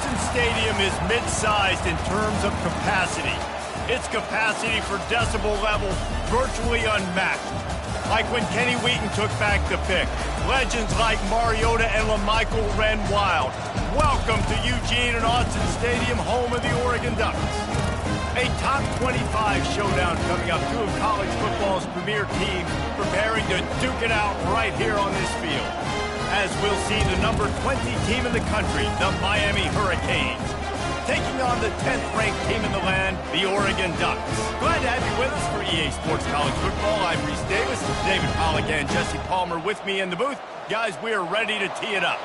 Autzen Stadium is mid-sized in terms of capacity. Its capacity for decibel level virtually unmatched. Like when Kenny Wheaton took back the pick. Legends like Mariota and LaMichael ran wild. Welcome to Eugene and Autzen Stadium, home of the Oregon Ducks. A top 25 showdown coming up. Two of college football's premier teams preparing to duke it out right here on this field. As we'll see the number 20 team in the country, the Miami Hurricanes, taking on the 10th-ranked team in the land, the Oregon Ducks. Glad to have you with us for EA Sports College Football. I'm Reese Davis, David Pollack and Jesse Palmer with me in the booth. Guys, we are ready to tee it up.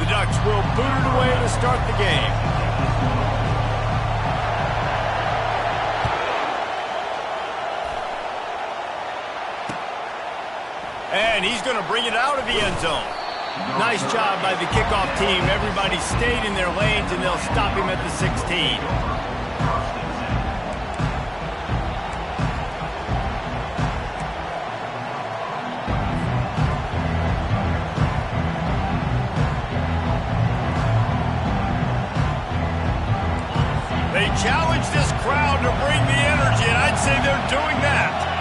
The Ducks will boot it away to start the game. And he's going to bring it out of the end zone. Nice job by the kickoff team. Everybody stayed in their lanes, and they'll stop him at the 16. They challenge this crowd to bring the energy, and I'd say they're doing that.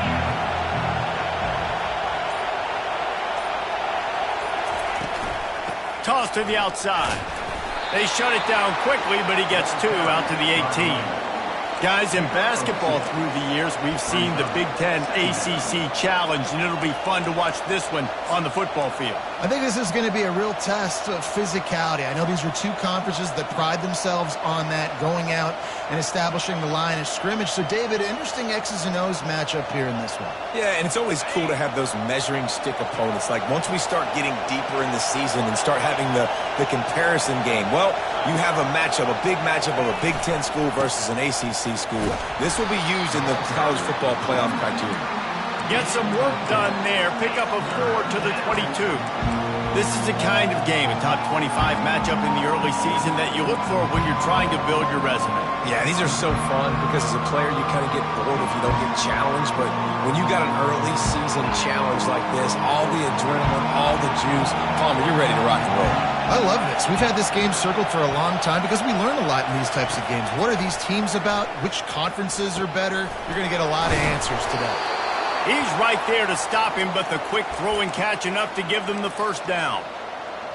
Toss to the outside. They shut it down quickly, but he gets two out to the 18. Guys, in basketball through the years, we've seen the Big Ten ACC Challenge, and it'll be fun to watch this one on the football field. I think this is going to be a real test of physicality. I know these are two conferences that pride themselves on that, going out and establishing the line of scrimmage. So, David, interesting X's and O's matchup here in this one. Yeah, and it's always cool to have those measuring stick opponents. Like, once we start getting deeper in the season and start having the comparison game, well, you have a matchup, a big matchup of a Big Ten school versus an ACC school. This will be used in the college football playoff criteria. Get some work done there. Pick up a 4 to the 22. This is the kind of game, a top 25 matchup in the early season that you look for when you're trying to build your resume. Yeah, these are so fun because as a player you kind of get bored if you don't get challenged, but when you got an early season challenge like this, all the adrenaline, all the juice, Palmer, you're ready to rock and roll. I love this. We've had this game circled for a long time because we learn a lot in these types of games. What are these teams about? Which conferences are better? You're going to get a lot of answers today. He's right there to stop him, but the quick throw and catch enough to give them the first down.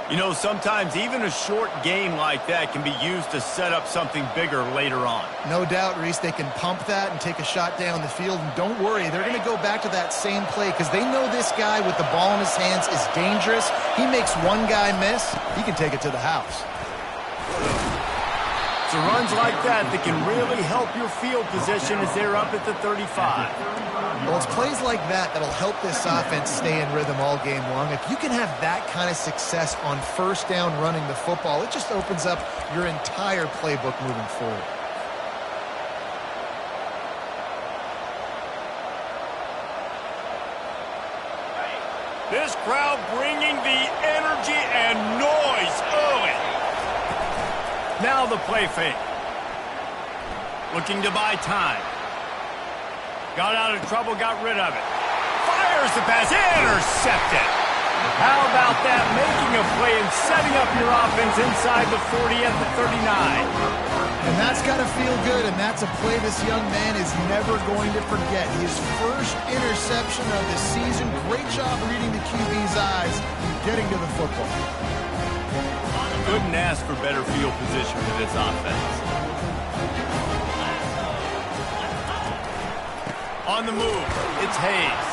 You know, sometimes even a short game like that can be used to set up something bigger later on. No doubt, Reese, they can pump that and take a shot down the field. And don't worry, they're going to go back to that same play because they know this guy with the ball in his hands is dangerous. He makes one guy miss, he can take it to the house. It's runs like that can really help your field position as they're up at the 35. Well, it's plays like that that'll help this offense stay in rhythm all game long. If you can have that kind of success on first down running the football, it just opens up your entire playbook moving forward. This crowd bringing the energy and noise early. Now the play fake. Looking to buy time. Got out of trouble, got rid of it. Fires the pass, intercepted. How about that? Making a play and setting up your offense inside the 40 at the 39. And that's got to feel good, and that's a play this young man is never going to forget. His first interception of the season. Great job reading the QB's eyes and getting to the football. Couldn't ask for better field position for this offense. On the move, it's Hayes.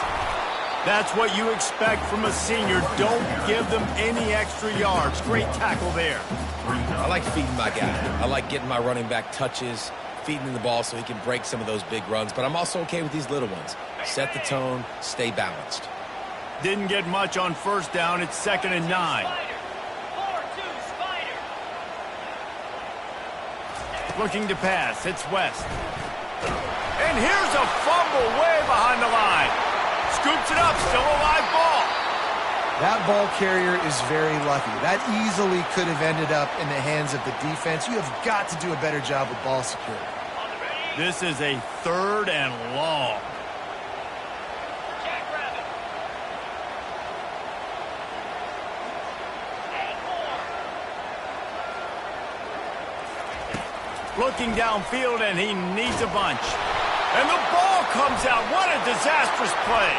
That's what you expect from a senior. Don't give them any extra yards. Great tackle there. I like feeding my guy. I like getting my running back touches, feeding him the ball so he can break some of those big runs. But I'm also okay with these little ones. Set the tone, stay balanced. Didn't get much on first down. It's 2nd and 9. Looking to pass. It's West. And here's a fumble way behind the line. Scoops it up. Still a live ball. That ball carrier is very lucky. That easily could have ended up in the hands of the defense. You have got to do a better job with ball security. This is a 3rd and long. Looking downfield, and he needs a bunch. And the ball comes out. What a disastrous play.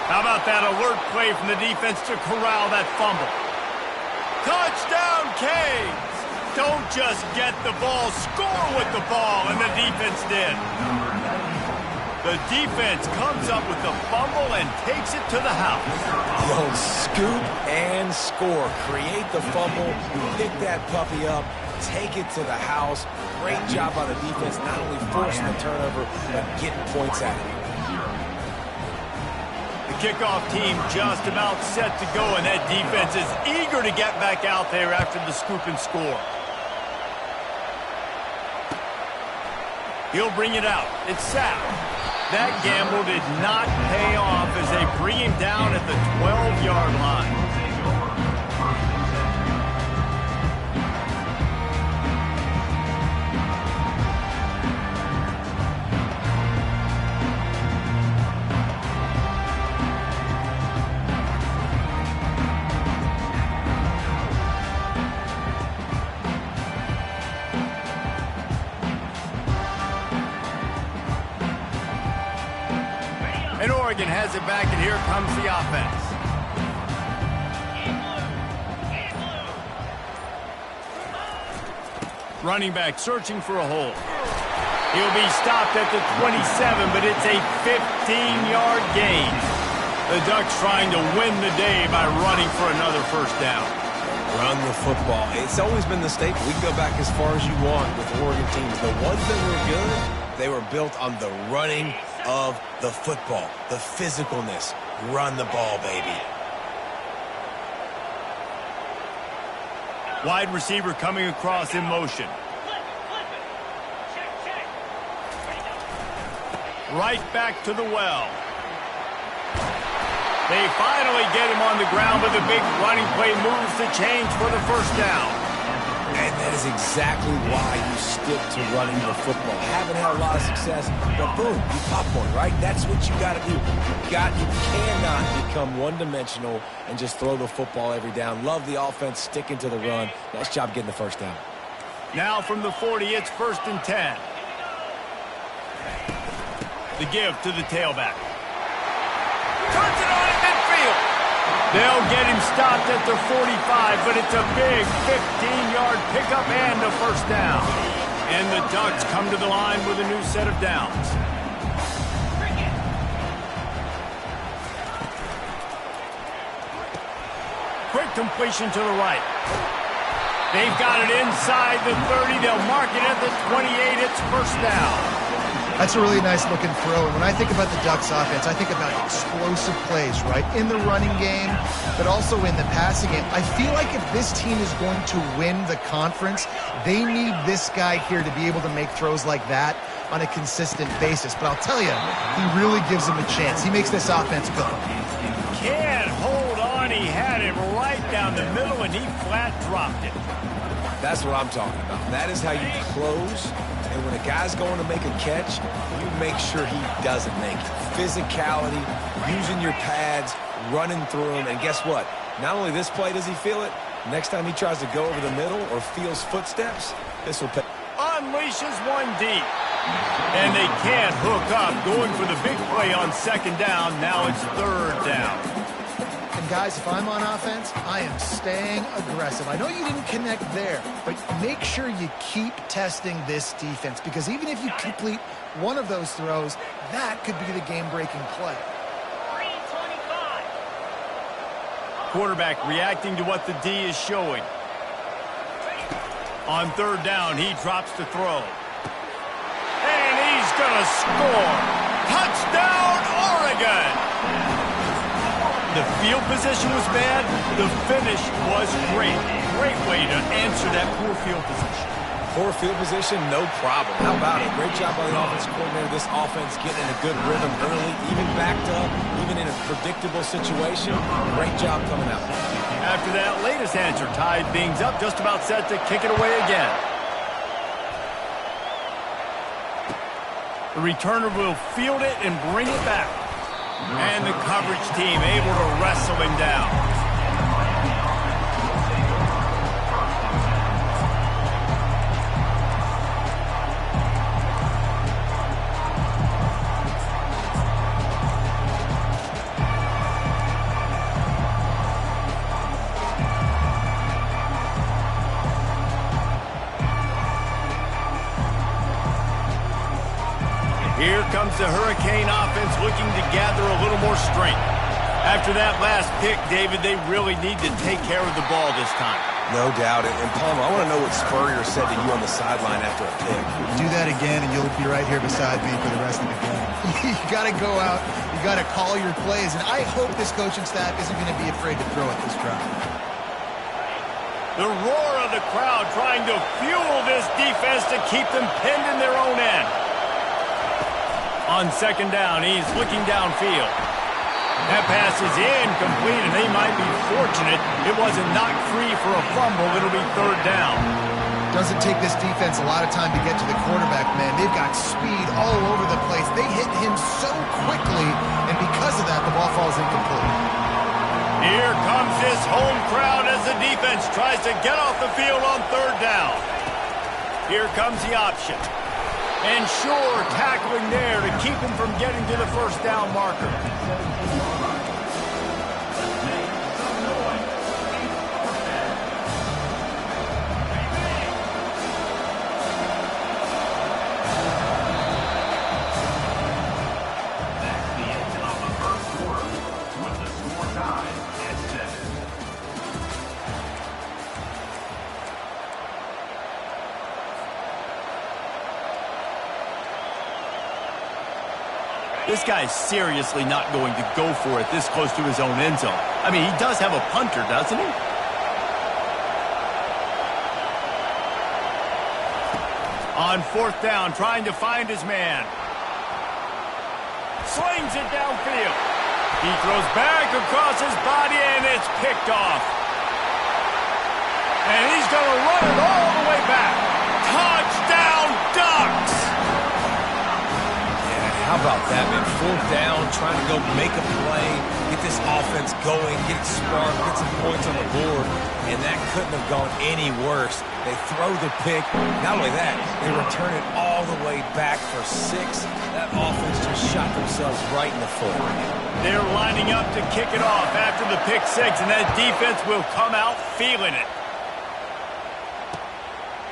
How about that alert play from the defense to corral that fumble? Touchdown, Canes! Don't just get the ball, score with the ball, and the defense did. The defense comes up with the fumble and takes it to the house. They'll scoop and score. Create the fumble, pick that puppy up, take it to the house. Great job by the defense, not only forcing the turnover, but getting points out of it. The kickoff team just about set to go, and that defense is eager to get back out there after the scoop and score. He'll bring it out. It's sacked. That gamble did not pay off as they bring him down at the 12-yard line. And Oregon has it back, and here comes the offense. Running back searching for a hole. He'll be stopped at the 27, but it's a 15-yard gain. The Ducks trying to win the day by running for another first down. Run the football. It's always been the staple. We can go back as far as you want with Oregon teams. The ones that were good, they were built on the running of the football, the physicalness. Run the ball, baby. Wide receiver coming across in motion. Right back to the well. They finally get him on the ground, but the big running play moves the chains for the first down. And that is exactly why you stick to running the football. Haven't had a lot of success, but boom, you pop one, right? That's what you got to do. You cannot become one-dimensional and just throw the football every down. Love the offense, sticking to the run. Nice job getting the first down. Now from the 40, it's 1st and 10. The give to the tailback. Turns it on at midfield. They'll get him stopped at the 45, but it's a big 15-yard pickup and a first down. And the Ducks come to the line with a new set of downs. Quick completion to the right. They've got it inside the 30. They'll mark it at the 28. It's first down. That's a really nice looking throw. And when I think about the Ducks offense, I think about explosive plays, right? In the running game, but also in the passing game. I feel like if this team is going to win the conference, they need this guy here to be able to make throws like that on a consistent basis. But I'll tell you, he really gives them a chance. He makes this offense go. Can't hold on. He had it right down the middle, and he flat dropped it. That's what I'm talking about. That is how you close. And when a guy's going to make a catch, you make sure he doesn't make it. Physicality, using your pads, running through them. And guess what? Not only this play does he feel it, next time he tries to go over the middle or feels footsteps, this will pay. Unleashes one deep. And they can't hook up. Going for the big play on second down. Now it's third down. And guys, if I'm on offense, I am staying aggressive. I know you didn't connect there, but make sure you keep testing this defense, because even if you complete one of those throws, that could be the game-breaking play. Quarterback reacting to what the D is showing. On third down, he drops the throw. And he's going to score. Touchdown, Oregon! The field position was bad. The finish was great. Great way to answer that poor field position. Poor field position, no problem. How about it? Great job by the offensive coordinator. This offense getting in a good rhythm early, even backed up, even in a predictable situation. Great job coming out. After that latest answer, tied things up, just about set to kick it away again. The returner will field it and bring it back. And the coverage team able to wrestle him down. Here comes the Hurricane offense looking to gather a little more strength. After that last pick, David, they really need to take care of the ball this time. No doubt. And Palmer, I want to know what Spurrier said to you on the sideline after a pick. Do that again, and you'll be right here beside me for the rest of the game. You got to go out. You got to call your plays, and I hope this coaching staff isn't going to be afraid to throw at this drive. The roar of the crowd trying to fuel this defense to keep them pinned in their own end. On second down, he's looking downfield. That pass is incomplete, and they might be fortunate it wasn't knocked free for a fumble. It'll be third down. Doesn't take this defense a lot of time to get to the quarterback, man. They've got speed all over the place. They hit him so quickly, and because of that, the ball falls incomplete. Here comes this home crowd as the defense tries to get off the field on third down. Here comes the option. And sure, tackling there to keep him from getting to the first down marker. This guy's seriously not going to go for it this close to his own end zone. I mean, he does have a punter, doesn't he? On fourth down, trying to find his man. Slings it downfield. He throws back across his body, and it's picked off. And he's going to run it all the way back. Touchdown, Ducks! How about that, man? Fourth down, trying to go make a play, get this offense going, get it sparked, get some points on the board, and that couldn't have gone any worse. They throw the pick. Not only that, they return it all the way back for 6. That offense just shot themselves right in the foot. They're lining up to kick it off after the pick 6, and that defense will come out feeling it.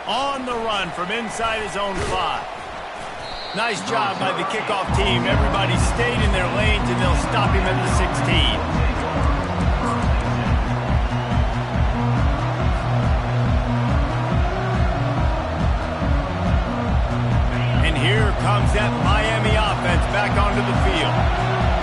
On the run from inside his own 5. Nice job by the kickoff team. Everybody stayed in their lanes, and they'll stop him at the 16. And here comes that Miami offense back onto the field.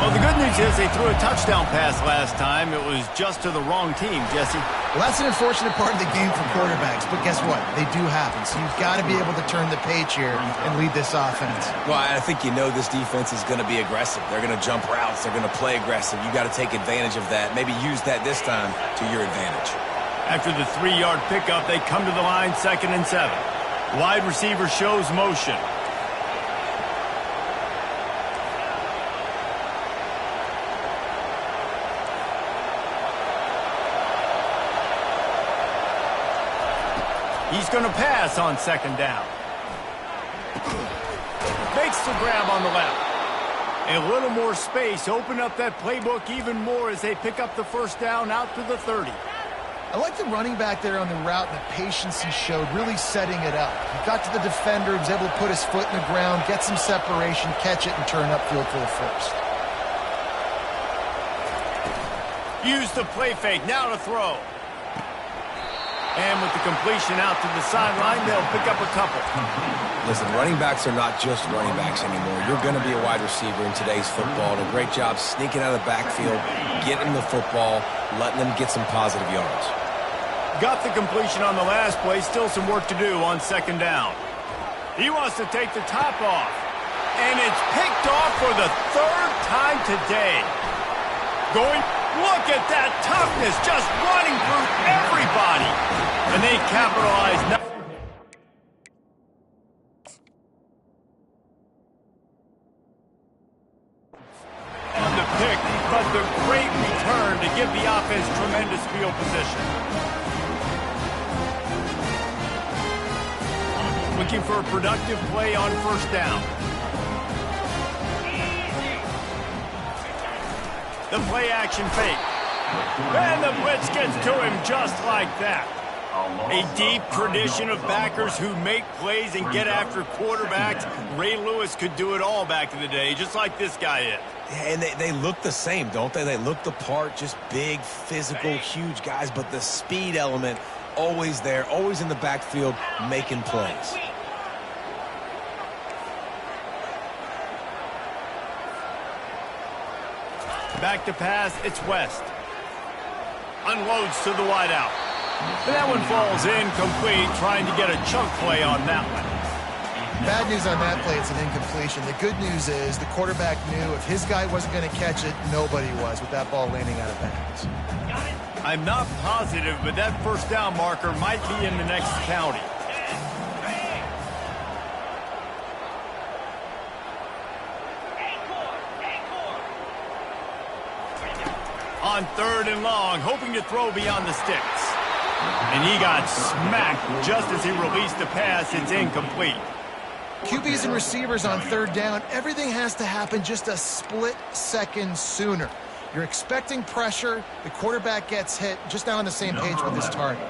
Well, the good news is they threw a touchdown pass last time. It was just to the wrong team, Jesse. Well, that's an unfortunate part of the game for quarterbacks, but guess what? They do happen, so you've got to be able to turn the page here and lead this offense. Well, I think you know this defense is going to be aggressive. They're going to jump routes. They're going to play aggressive. You got to take advantage of that. Maybe use that this time to your advantage. After the 3-yard pickup, they come to the line, 2nd and 7. Wide receiver shows motion. He's going to pass on 2nd down. Makes the grab on the left. A little more space. Open up that playbook even more as they pick up the first down out to the 30. I like the running back there on the route and the patience he showed, really setting it up. He got to the defender, he was able to put his foot in the ground, get some separation, catch it, and turn upfield for the first. Use the play fake. Now to throw. And with the completion out to the sideline, they'll pick up a couple. Listen, running backs are not just running backs anymore. You're going to be a wide receiver in today's football. And a great job sneaking out of the backfield, getting the football, letting them get some positive yards. Got the completion on the last play. Still some work to do on 2nd down. He wants to take the top off. And it's picked off for the 3rd time today. Look at that toughness, just running through everybody. And they capitalize now. On the pick, but the great return to give the offense tremendous field position. Looking for a productive play on 1st down. The play action fake. And the blitz gets to him just like that. A deep tradition of backers who make plays and get after quarterbacks. Ray Lewis could do it all back in the day, just like this guy is. And they look the same, don't they? They look the part, just big, physical, huge guys, but the speed element always there, always in the backfield, making plays. Back to pass, it's West. Unloads to the wideout. But that one falls incomplete, trying to get a chunk play on that one. Bad news on that play, it's an incompletion. The good news is the quarterback knew if his guy wasn't going to catch it, nobody was with that ball landing out of bounds. I'm not positive, but that first down marker might be in the next county. On 3rd and long, hoping to throw beyond the sticks. And he got smacked just as he released the pass. It's incomplete. QBs and receivers on 3rd down, everything has to happen just a split second sooner. You're expecting pressure, the quarterback gets hit, just not on the same page with his target.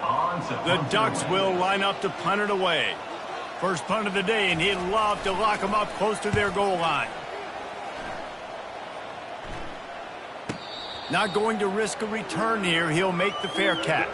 The Ducks will line up to punt it away. First punt of the day, and he'd love to lock them up close to their goal line. Not going to risk a return here. He'll make the fair catch.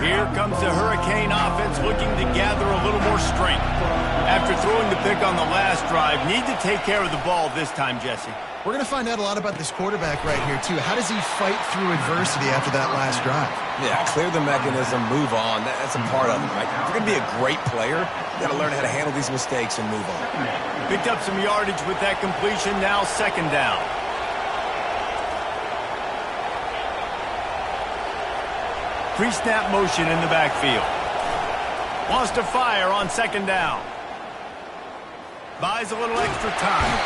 Here comes the Hurricane offense looking to gather a little more strength. After throwing the pick on the last drive, need to take care of the ball this time, Jesse. We're going to find out a lot about this quarterback right here, too. How does he fight through adversity after that last drive? Yeah, clear the mechanism, move on. That's a part of it, right? If you're going to be a great player, you got to learn how to handle these mistakes and move on. Picked up some yardage with that completion, now 2nd down. Pre-snap motion in the backfield. Wants to fire on 2nd down. Buys a little extra time.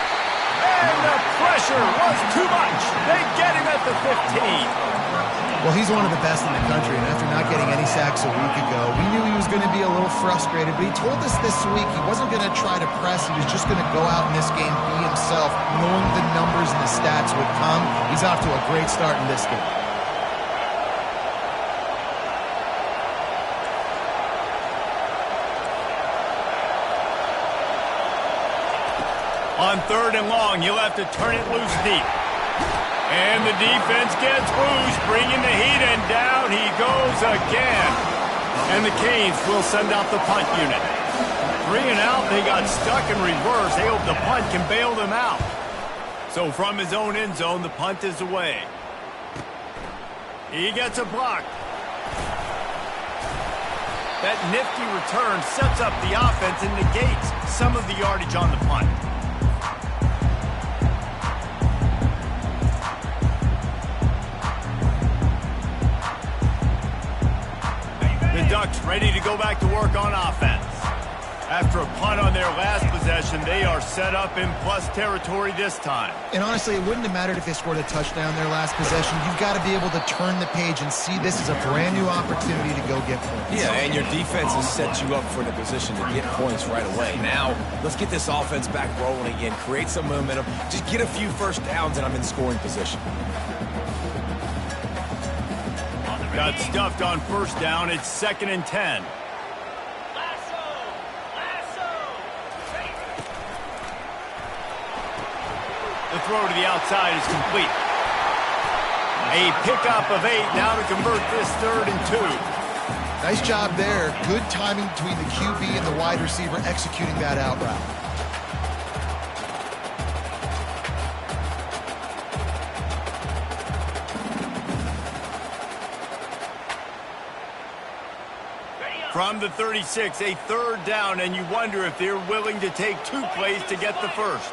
And the pressure was too much. They get him at the 15. Well, he's one of the best in the country, and after not getting any sacks a week ago, we knew he was going to be a little frustrated, but he told us this week he wasn't going to try to press. He was just going to go out in this game, be himself, knowing the numbers and the stats would come. He's off to a great start in this game. On 3rd and long, you'll have to turn it loose deep. And the defense gets loose, bringing the heat, and down he goes again. And the Canes will send out the punt unit. 3 and out, they got stuck in reverse. They hope the punt can bail them out. So from his own end zone, the punt is away. He gets a block. That nifty return sets up the offense and negates some of the yardage on the punt. The Ducks ready to go back to work on offense. After a punt on their last possession, they are set up in plus territory this time. And honestly, it wouldn't have mattered if they scored a touchdown their last possession. You've got to be able to turn the page and see this as a brand new opportunity to go get points. Yeah, and your defense has set you up for the position to get points right away. Now, let's get this offense back rolling again, create some momentum, just get a few first downs, and I'm in scoring position. Got stuffed on 1st down. It's 2nd and 10. The throw to the outside is complete. A pickup of 8 now to convert this 3rd and 2. Nice job there. Good timing between the QB and the wide receiver executing that out route. From the 36, a 3rd down, and you wonder if they're willing to take 2 plays to get the first.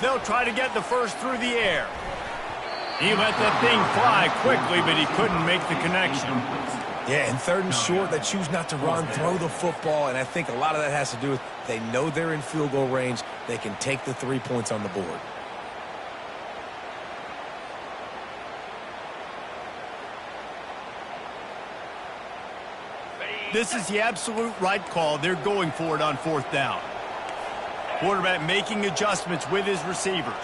They'll try to get the first through the air. He let that thing fly quickly, but he couldn't make the connection. Yeah, and 3rd and short, they choose not to run, throw the football, and I think a lot of that has to do with they know they're in field goal range. They can take the 3 points on the board. This is the absolute right call. They're going for it on 4th down. Quarterback making adjustments with his receivers.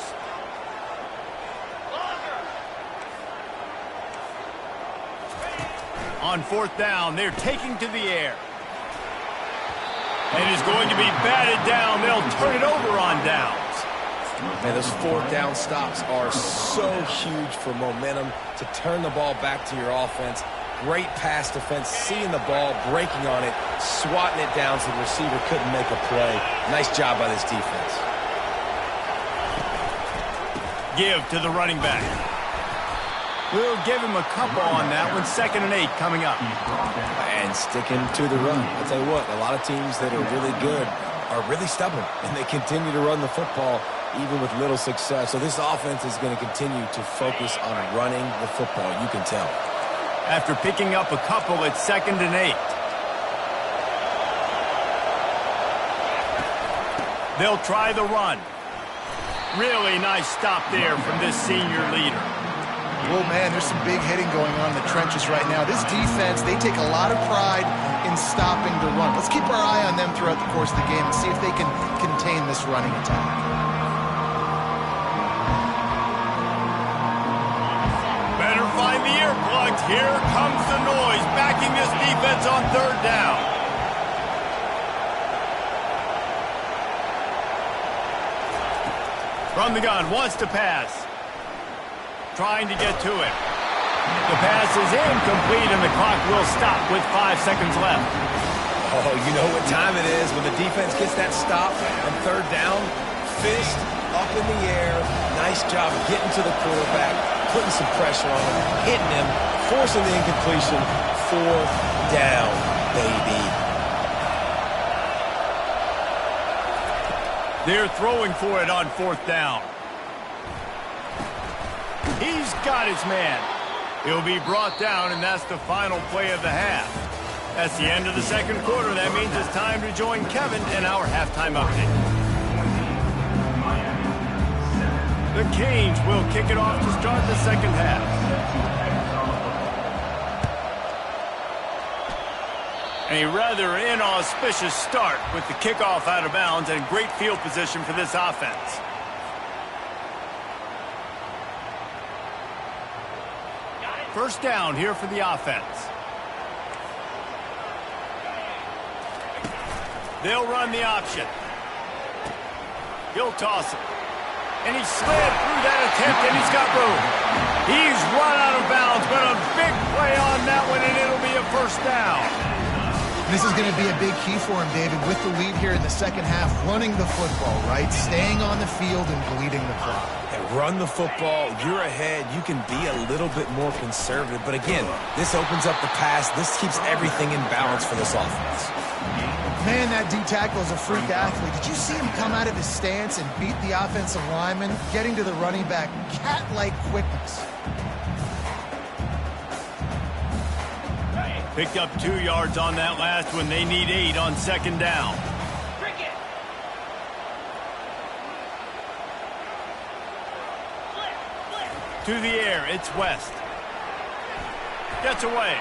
On 4th down, they're taking to the air. And is going to be batted down. They'll turn it over on downs. Man, those 4th down stops are so huge for momentum to turn the ball back to your offense. Great pass defense, seeing the ball, breaking on it, swatting it down so the receiver couldn't make a play. Nice job by this defense. Give to the running back. We'll give him a couple on that one. 2nd and 8 coming up. And sticking to the run. I'll tell you what, a lot of teams that are really good are really stubborn, and they continue to run the football even with little success. So this offense is going to continue to focus on running the football. You can tell. After picking up a couple, it's 2nd and 8. They'll try the run. Really nice stop there from this senior leader. Well, man, there's some big hitting going on in the trenches right now. This defense, they take a lot of pride in stopping the run. Let's keep our eye on them throughout the course of the game and see if they can contain this running attack. Find the earplugs. Here comes the noise, backing this defense on 3rd down. From the gun, wants to pass. Trying to get to it. The pass is incomplete, and the clock will stop with 5 seconds left. Oh, you know what time it is when the defense gets that stop on 3rd down. Fist up in the air. Nice job getting to the quarterback, putting some pressure on him, hitting him, forcing the incompletion. 4th down, baby. They're throwing for it on 4th down. He's got his man. He'll be brought down, and that's the final play of the half. That's the end of the 2nd quarter. That means it's time to join Kevin in our halftime update. The Canes will kick it off to start the 2nd half. A rather inauspicious start with the kickoff out of bounds and great field position for this offense. First down here for the offense. They'll run the option. He'll toss it. And he slid through that attempt, and he's got room. He's run out of bounds, but a big play on that one, and it'll be a 1st down. This is going to be a big key for him, David, with the lead here in the 2nd half, running the football, right? Staying on the field and bleeding the clock. And run the football. You're ahead. You can be a little bit more conservative. But again, this opens up the pass. This keeps everything in balance for this offense. Man, that D-tackle is a freak athlete. Did you see him come out of his stance and beat the offensive lineman, getting to the running back? Cat-like quickness. Picked up 2 yards on that last one. They need 8 on 2nd down. To the air, it's West. Gets away.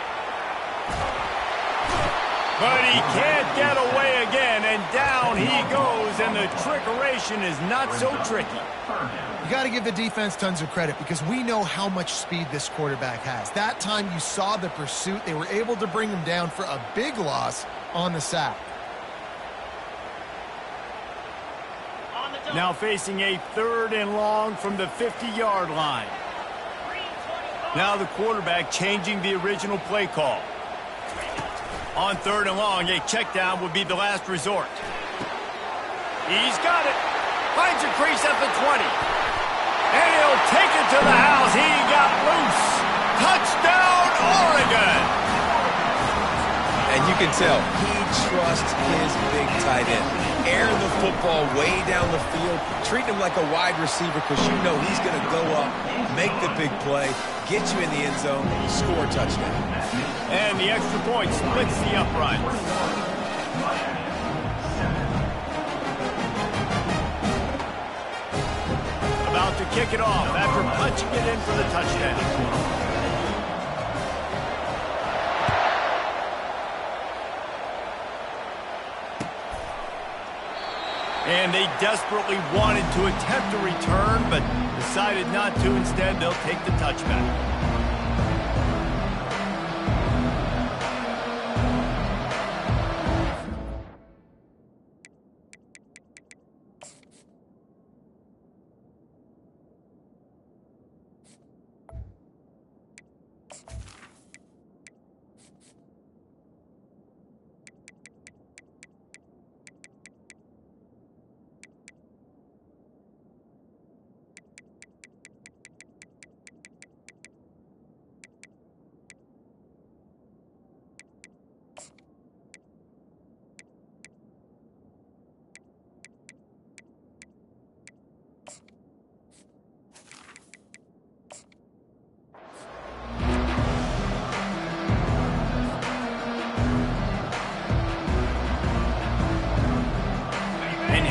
But he can't get away again, and down he goes, and the trickeration is not so tricky. You got to give the defense tons of credit because we know how much speed this quarterback has. That time you saw the pursuit. They were able to bring him down for a big loss on the sack. Now facing a 3rd and long from the 50-yard line. Now the quarterback changing the original play call. On 3rd and long, a check down would be the last resort. He's got it. Finds a crease at the 20. And he'll take it to the house. He got loose. Touchdown, Oregon! And you can tell he trusts his big tight end. Airing the football way down the field, treating him like a wide receiver because you know he's going to go up, make the big play, get you in the end zone, score a touchdown. And the extra point splits the uprights. About to kick it off after punching it in for the touchdown. And they desperately wanted to attempt a return, but decided not to. Instead, they'll take the touchback.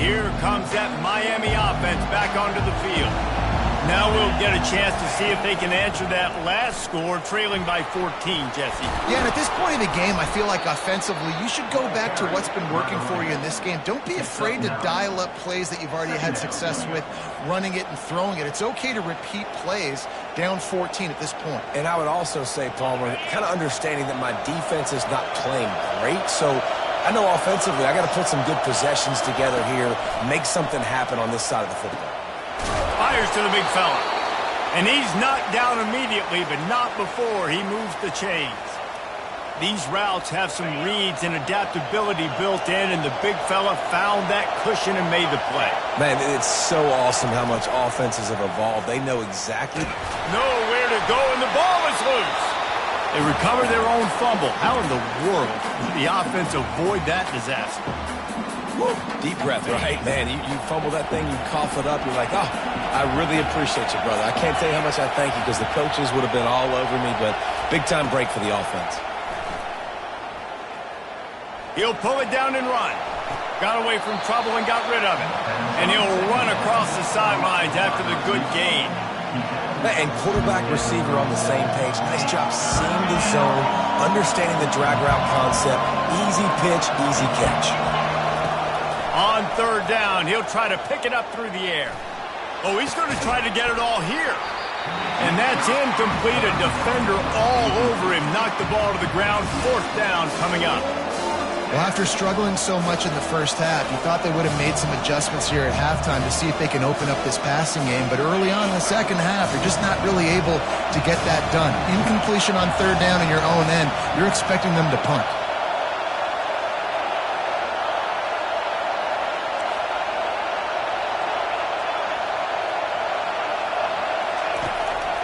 Here comes that Miami offense back onto the field. Now we'll get a chance to see if they can answer that last score, trailing by 14, Jesse. Yeah, and at this point in the game, I feel like offensively, you should go back to what's been working for you in this game. Don't be afraid to dial up plays that you've already had success with, running it and throwing it. It's okay to repeat plays down 14 at this point. And I would also say, Palmer, kind of understanding that my defense is not playing great, so I know offensively I got to put some good possessions together here, make something happen on this side of the football. Fires to the big fella. And he's knocked down immediately, but not before he moves the chains. These routes have some reads and adaptability built in, and the big fella found that cushion and made the play. Man, it's so awesome how much offenses have evolved. They know exactly nowhere to go, and the ball is loose. They recover their own fumble. How in the world did the offense avoid that disaster? Woo. Deep breath, right? Man, you fumble that thing, you cough it up, you're like, oh, I really appreciate you, brother. I can't tell you how much I thank you because the coaches would have been all over me, but big-time break for the offense. He'll pull it down and run. Got away from trouble and got rid of it. And he'll run across the sidelines after the good gain. And quarterback receiver on the same page. Nice job seeing the zone, understanding the drag route concept. Easy pitch, easy catch. On 3rd down, he'll try to pick it up through the air. Oh, he's going to try to get it all here. And that's incomplete. A defender all over him. Knocked the ball to the ground. 4th down coming up. Well, after struggling so much in the first half, you thought they would have made some adjustments here at halftime to see if they can open up this passing game. But early on in the second half, you're just not really able to get that done. Incompletion on 3rd down in your own end, you're expecting them to punt.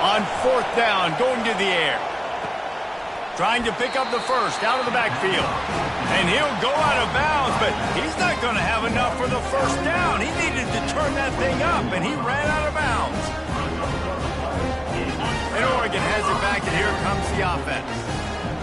On 4th down, going to the air. Trying to pick up the first out of the backfield. And he'll go out of bounds, but he's not going to have enough for the 1st down. He needed to turn that thing up, and he ran out of bounds. And Oregon has it back, and here comes the offense.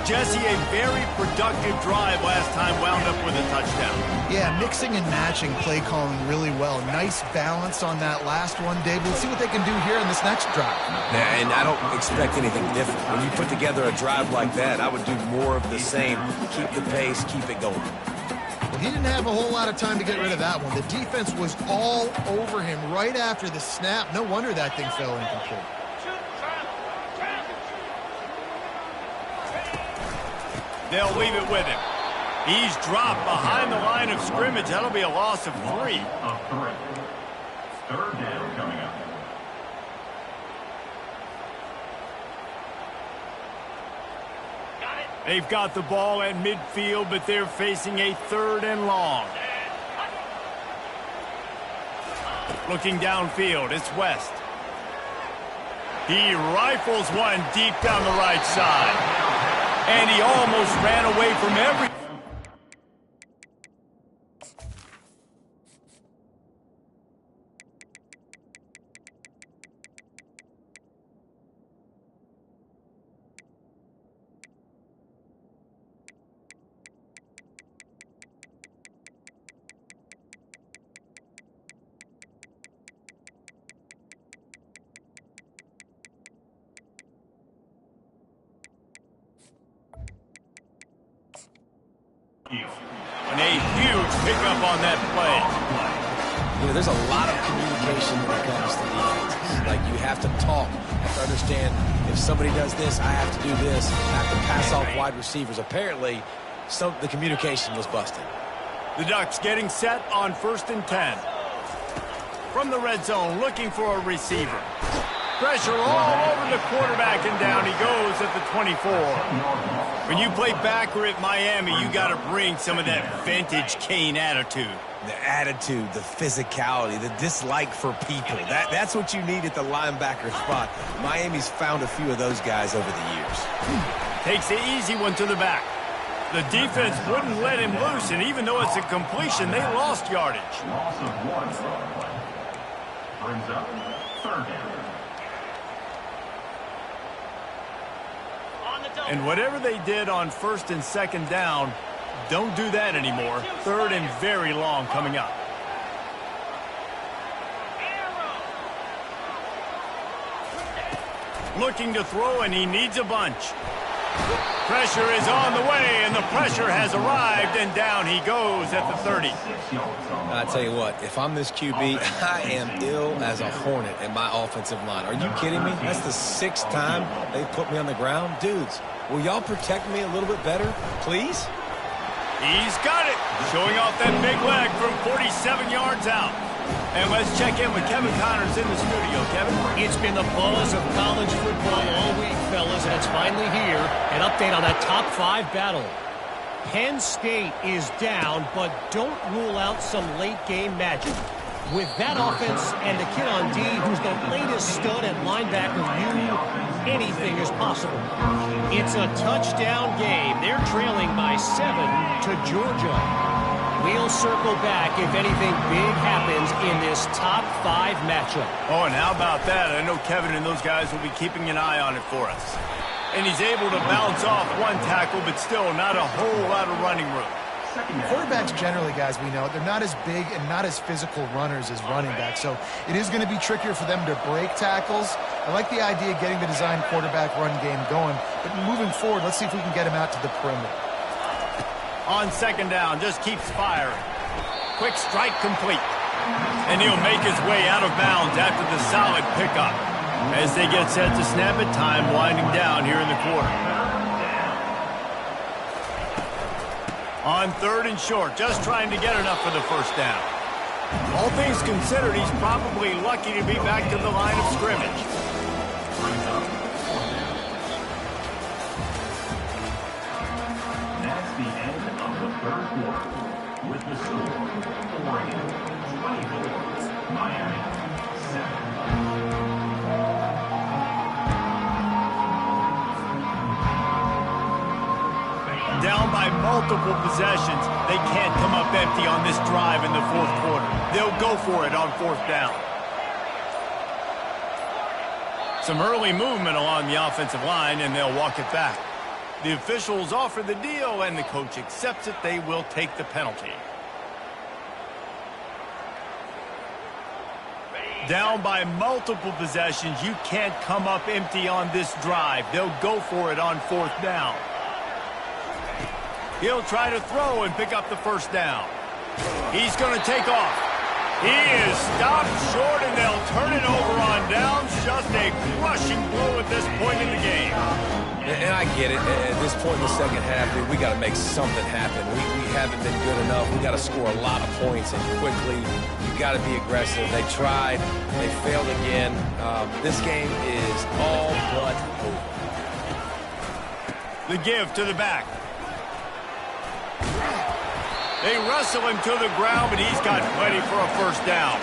Jesse, a very productive drive last time, wound up with a touchdown. Yeah, mixing and matching play calling really well. Nice balance on that last one, Dave. Let's see what they can do here in this next drive. Yeah, and I don't expect anything different. When you put together a drive like that, I would do more of the same. Keep the pace, keep it going. Well, he didn't have a whole lot of time to get rid of that one. The defense was all over him right after the snap. No wonder that thing fell incomplete. They'll leave it with him. He's dropped behind the line of scrimmage. That'll be a loss of 3. 3rd down coming up. They've got the ball at midfield, but they're facing a 3rd and long. Looking downfield, it's West. He rifles one deep down the right side. And he almost ran away from every... And a huge pickup on that play. You know, there's a lot of communication when it comes to defenses. Like, you have to talk. You have to understand if somebody does this, I have to do this. I have to pass off wide receivers. Apparently, the communication was busted. The Ducks getting set on 1st and 10. From the red zone, looking for a receiver. Pressure all over the quarterback, and down he goes at the 24. When you play backer at Miami, you got to bring some of that vintage Kane attitude. The attitude, the physicality, the dislike for people. That's what you need at the linebacker spot. Miami's found a few of those guys over the years. Takes the easy one to the back. The defense wouldn't let him loose, and even though it's a completion, they lost yardage. Loss of 1. Brings up 3rd down. And whatever they did on 1st and 2nd down, don't do that anymore. 3rd and very long coming up. Looking to throw, and he needs a bunch. Pressure is on the way, and the pressure has arrived, and down he goes at the 30. I tell you what, if I'm this QB, I am ill as a hornet in my offensive line. Are you kidding me? That's the 6th time they put me on the ground. Dudes, will y'all protect me a little bit better, please? He's got it. Showing off that big leg from 47 yards out. And let's check in with Kevin Connors in the studio. Kevin? It's been the buzz of college football all week, fellas, and it's finally here. An update on that top 5 battle. Penn State is down, but don't rule out some late-game magic. With that offense and the kid on D, who's the latest stud at linebacker, anything is possible. It's a touchdown game. They're trailing by 7 to Georgia. We'll circle back if anything big happens in this top 5 matchup. Oh, and how about that? I know Kevin and those guys will be keeping an eye on it for us. And he's able to bounce off one tackle, but still not a whole lot of running room. Quarterbacks generally, guys, we know, they're not as big and not as physical runners as running backs, so it is going to be trickier for them to break tackles. I like the idea of getting the design quarterback run game going, but moving forward, let's see if we can get him out to the perimeter. On 2nd down, just keeps firing. Quick strike complete. And he'll make his way out of bounds after the solid pickup. As they get set to snap it, time winding down here in the quarter. On 3rd and short, just trying to get enough for the 1st down. All things considered, he's probably lucky to be back to the line of scrimmage. That's the end of the 3rd quarter. With the score, Oregon 24, Miami 7. Down by multiple possessions, they can't come up empty on this drive in the 4th quarter. They'll go for it on 4th down. Some early movement along the offensive line, and they'll walk it back. The officials offer the deal, and the coach accepts it. They will take the penalty. Down by multiple possessions, you can't come up empty on this drive. They'll go for it on 4th down. He'll try to throw and pick up the 1st down. He's going to take off. He is stopped short, and they'll turn it over on downs. Just a crushing blow at this point in the game. And I get it. At this point in the 2nd half, dude, we got to make something happen. We haven't been good enough. We got to score a lot of points, and quickly. You got to be aggressive. They tried. They failed again. This game is all but over. The give to the back. They wrestle him to the ground, but he's got plenty for a first down.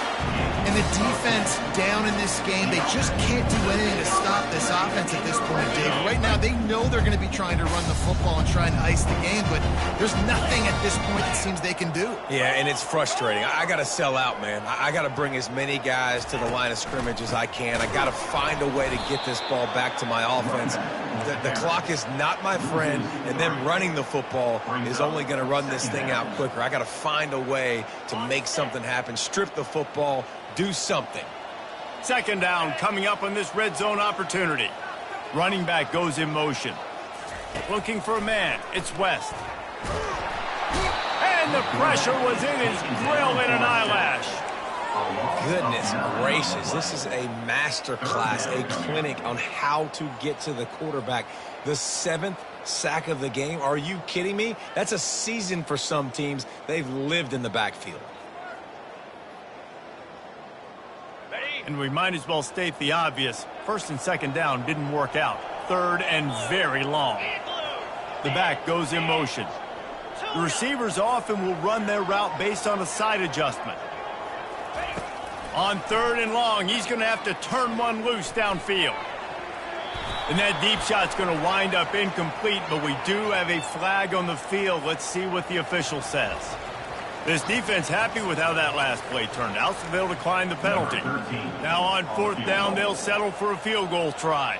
And the defense down in this game, they just can't do anything to stop this offense at this point, Dave. Right now, they know they're going to be trying to run the football and try and ice the game, but there's nothing at this point it seems they can do. Yeah, and it's frustrating. I got to sell out, man. I got to bring as many guys to the line of scrimmage as I can. I got to find a way to get this ball back to my offense. The clock is not my friend, and them running the football is only going to run this thing out quicker. I got to find a way to make something happen, strip the football, do something. Second down coming up on this red zone opportunity. Running back goes in motion. Looking for a man. It's West. And the pressure was in his grill in an eyelash. Goodness gracious, this is a master class, a clinic on how to get to the quarterback. The 7th sack of the game. Are you kidding me? That's a season for some teams. They've lived in the backfield. And we might as well state the obvious. First and second down didn't work out. Third and very long. The back goes in motion. The receivers often will run their route based on a side adjustment. On third and long, he's going to have to turn one loose downfield. And that deep shot's going to wind up incomplete, but we do have a flag on the field. Let's see what the official says. This defense happy with how that last play turned out, so they'll decline the penalty. Now on fourth down, they'll settle for a field goal try.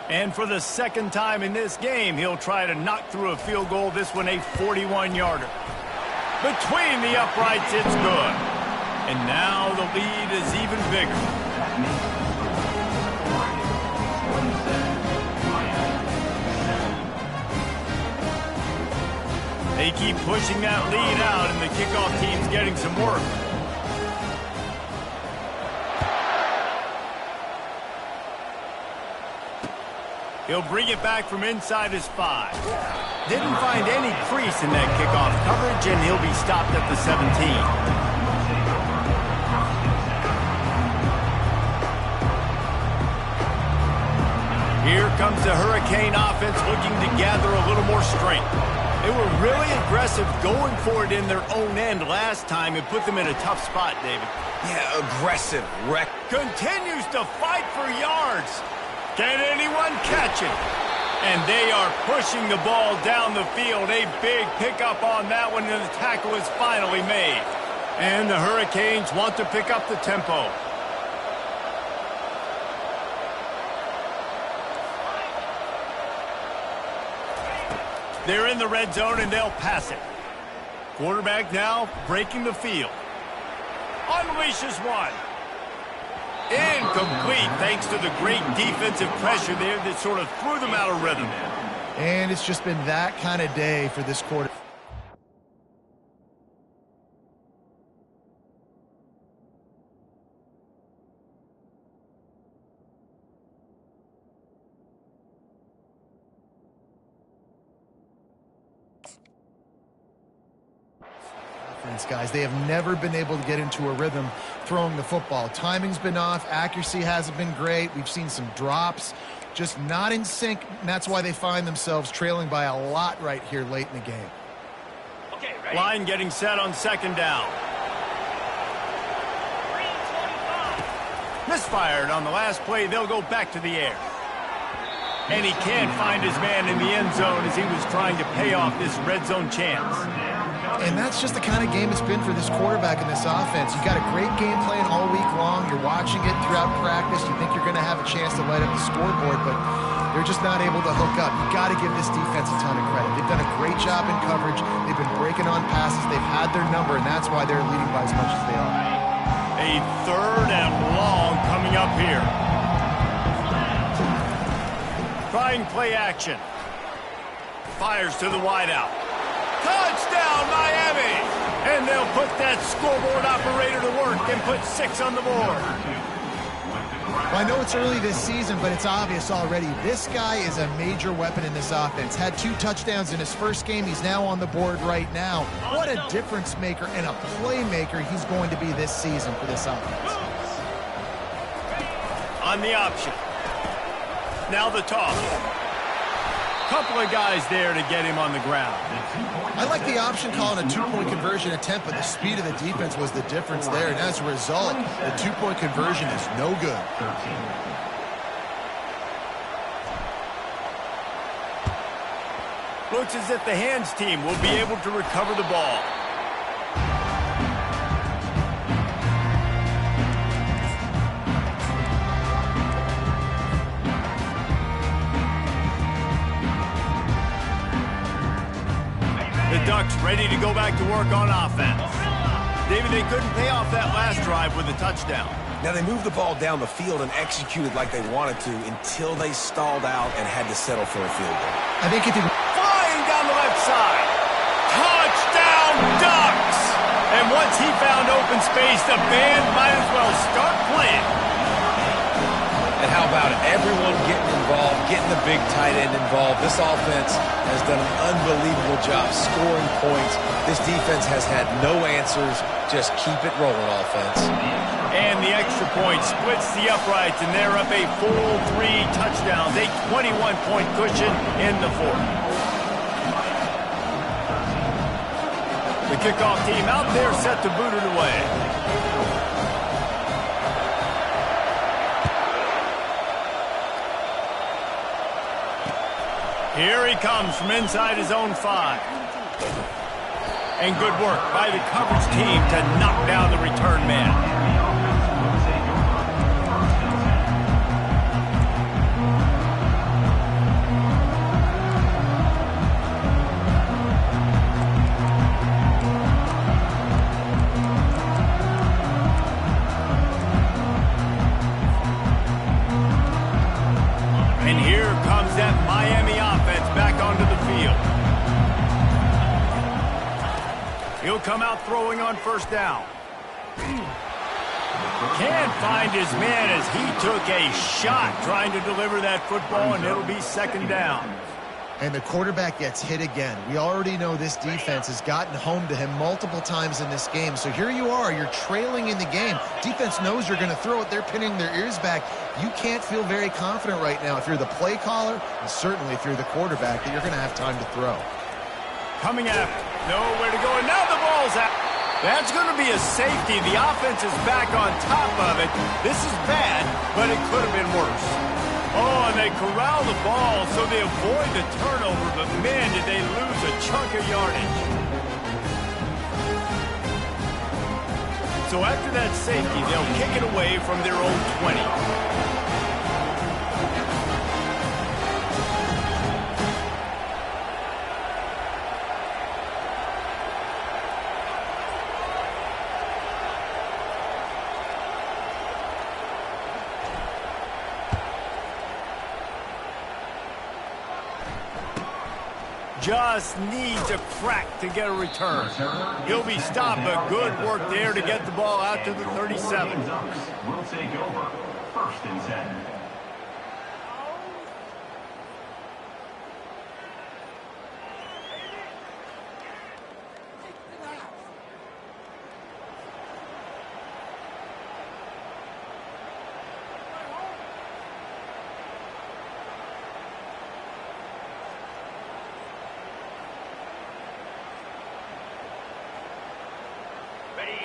And for the second time in this game, he'll try to knock through a field goal, this one a 41-yarder. Between the uprights, it's good. And now the lead is even bigger. They keep pushing that lead out, and the kickoff team's getting some work. He'll bring it back from inside his 5. Didn't find any crease in that kickoff coverage, and he'll be stopped at the 17. Here comes the Hurricane offense looking to gather a little more strength. They were really aggressive going for it in their own end last time and put them in a tough spot, David. Yeah, aggressive. Continues to fight for yards. Can anyone catch it? And they are pushing the ball down the field. A big pickup on that one, and the tackle is finally made. And the Hurricanes want to pick up the tempo. They're in the red zone, and they'll pass it. Quarterback now breaking the field. Unleashes one. Incomplete, thanks to the great defensive pressure there that sort of threw them out of rhythm. And it's just been that kind of day for this quarter. Guys, they have never been able to get into a rhythm throwing the football. Timing's been off. Accuracy hasn't been great. We've seen some drops, just not in sync, and that's why they find themselves trailing by a lot right here late in the game. Okay, ready? Line getting set on second down. Misfired on the last play. They'll go back to the air. And he can't find his man in the end zone as he was trying to pay off this red zone chance. And that's just the kind of game it's been for this quarterback in this offense. You've got a great game plan all week long. You're watching it throughout practice. You think you're going to have a chance to light up the scoreboard, but they're just not able to hook up. You've got to give this defense a ton of credit. They've done a great job in coverage. They've been breaking on passes. They've had their number, and that's why they're leading by as much as they are. A third and long coming up here. Trying play action. Fires to the wideout. Touchdown, Miami! And they'll put that scoreboard operator to work and put 6 on the board. Well, I know it's early this season, but it's obvious already. This guy is a major weapon in this offense. Had 2 touchdowns in his first game. He's now on the board right now. What a difference maker and a playmaker he's going to be this season for this offense. On the option. Now the toss. Couple of guys there to get him on the ground. I like the option calling a two-point conversion attempt, but the speed of the defense was the difference there. And as a result, the two-point conversion is no good. Looks as if the hands team will be able to recover the ball. The Ducks ready to go back to work on offense. David, they couldn't pay off that last drive with a touchdown. Now, they moved the ball down the field and executed like they wanted to until they stalled out and had to settle for a field goal. I think it did. Flying down the left side. Touchdown, Ducks! And once he found open space, the band might as well start playing. And how about everyone getting involved, getting the big tight end involved? This offense has done an unbelievable job scoring points. This defense has had no answers. Just keep it rolling, offense. And the extra point splits the uprights, and they're up a full 3 touchdowns, a 21-point cushion in the fourth. The kickoff team out there set to boot it away. Here he comes from inside his own 5. And good work by the coverage team to knock down the return man. And here comes that Miami offense back onto the field. He'll come out throwing on first down. Can't find his man as he took a shot trying to deliver that football, and it'll be second down. And the quarterback gets hit again. We already know this defense has gotten home to him multiple times in this game. So here you are, you're trailing in the game. Defense knows you're going to throw it. They're pinning their ears back. You can't feel very confident right now if you're the play caller, and certainly if you're the quarterback, that you're going to have time to throw. Coming after. Nowhere to go, and now the ball's out. That's going to be a safety. The offense is back on top of it. This is bad, but it could have been worse. Oh, and they corral the ball so they avoid the turnover, but man, did they lose a chunk of yardage. So after that safety, they'll kick it away from their own 20. Just needs a crack to get a return. He'll be stopped, but good work there to get the ball out to the 37. Will take over. 1st and 10.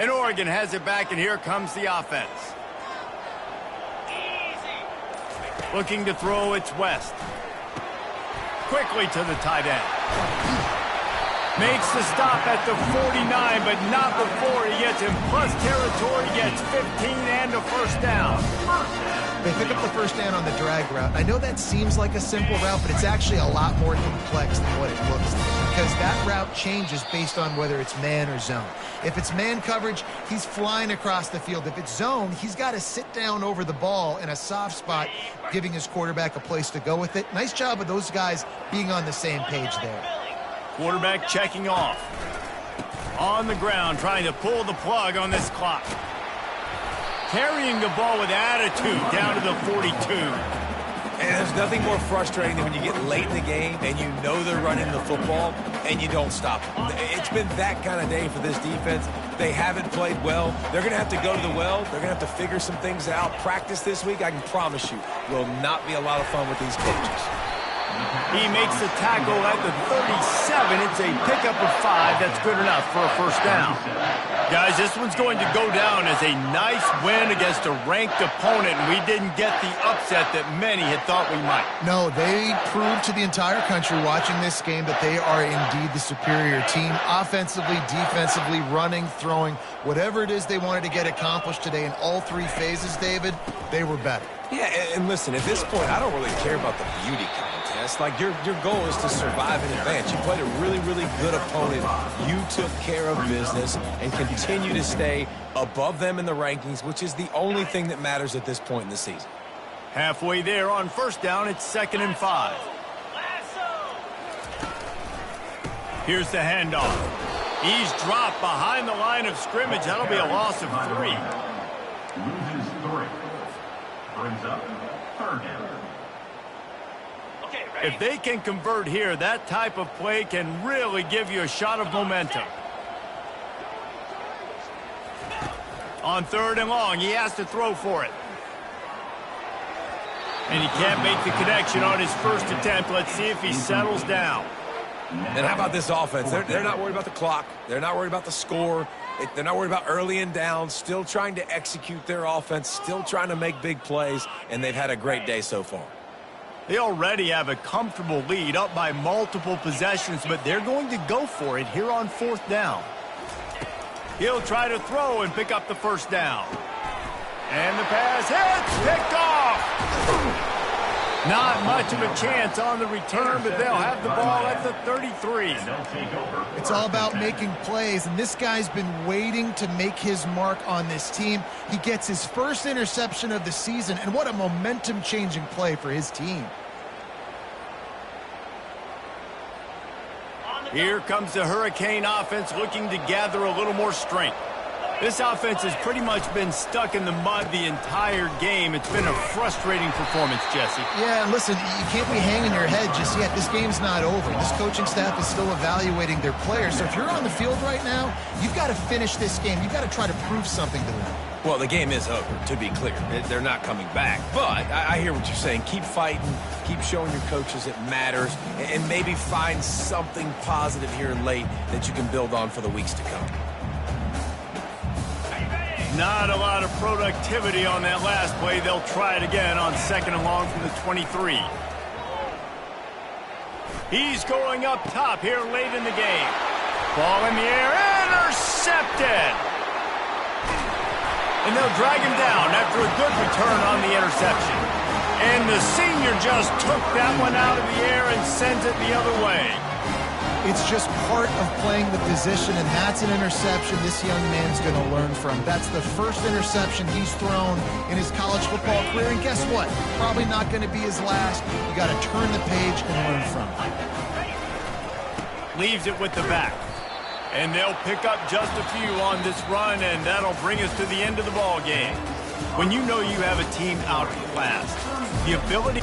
And Oregon has it back, and here comes the offense. Looking to throw, it's West. Quickly to the tight end. Makes the stop at the 49, but not before he gets in plus territory, gets 15 and a first down. They pick up the first down on the drag route. I know that seems like a simple route, but it's actually a lot more complex than what it looks like, because that route changes based on whether it's man or zone. If it's man coverage, he's flying across the field. If it's zone, he's got to sit down over the ball in a soft spot, giving his quarterback a place to go with it. Nice job of those guys being on the same page there. Quarterback checking off. On the ground, trying to pull the plug on this clock. Carrying the ball with attitude down to the 42. And there's nothing more frustrating than when you get late in the game and you know they're running the football and you don't stop it. It's been that kind of day for this defense. They haven't played well. They're going to have to go to the well. They're going to have to figure some things out. Practice this week, I can promise you, will not be a lot of fun with these coaches. He makes the tackle at the 37. It's a pickup of 5. That's good enough for a first down. Guys, this one's going to go down as a nice win against a ranked opponent, and we didn't get the upset that many had thought we might. No, they proved to the entire country watching this game that they are indeed the superior team. Offensively, defensively, running, throwing, whatever it is they wanted to get accomplished today in all three phases, David, they were better. Yeah, and listen, at this point, I don't really care about the beauty contest. Like, your goal is to survive and advance. You played a really, really good opponent. You took care of business and continue to stay above them in the rankings, which is the only thing that matters at this point in the season. Halfway there on first down, it's 2nd and 5. Here's the handoff. He's dropped behind the line of scrimmage. That'll be a loss of 3. Loses 3. Brings up 3rd down. If they can convert here, that type of play can really give you a shot of momentum. On 3rd and long, he has to throw for it. And he can't make the connection on his first attempt. Let's see if he settles down. And how about this offense? They're not worried about the clock. They're not worried about the score. They're not worried about early and down. Still trying to execute their offense. Still trying to make big plays. And they've had a great day so far. They already have a comfortable lead up by multiple possessions, but they're going to go for it here on 4th down. He'll try to throw and pick up the first down. And the pass hits, picked off. Not much of a chance on the return, but they'll have the ball at the 33. It's all about making plays, and this guy's been waiting to make his mark on this team. He gets his first interception of the season, and what a momentum-changing play for his team. Here comes the Hurricane offense looking to gather a little more strength. This offense has pretty much been stuck in the mud the entire game. It's been a frustrating performance, Jesse. Yeah, and listen, you can't be hanging your head just yet. This game's not over. This coaching staff is still evaluating their players. So if you're on the field right now, you've got to finish this game. You've got to try to prove something to them. Well, the game is over, to be clear. They're not coming back. But I hear what you're saying. Keep fighting. Keep showing your coaches it matters. And maybe find something positive here late that you can build on for the weeks to come. Not a lot of productivity on that last play. They'll try it again on 2nd and long from the 23. He's going up top here late in the game. Ball in the air, intercepted. And they'll drag him down after a good return on the interception. And the senior just took that one out of the air and sends it the other way. It's just part of playing the position, and that's an interception this young man's going to learn from. That's the first interception he's thrown in his college football career, and guess what? Probably not going to be his last. You got to turn the page and learn from it. Leaves it with the back. And they'll pick up just a few on this run, and that'll bring us to the end of the ball game. When you know you have a team outclassed, the ability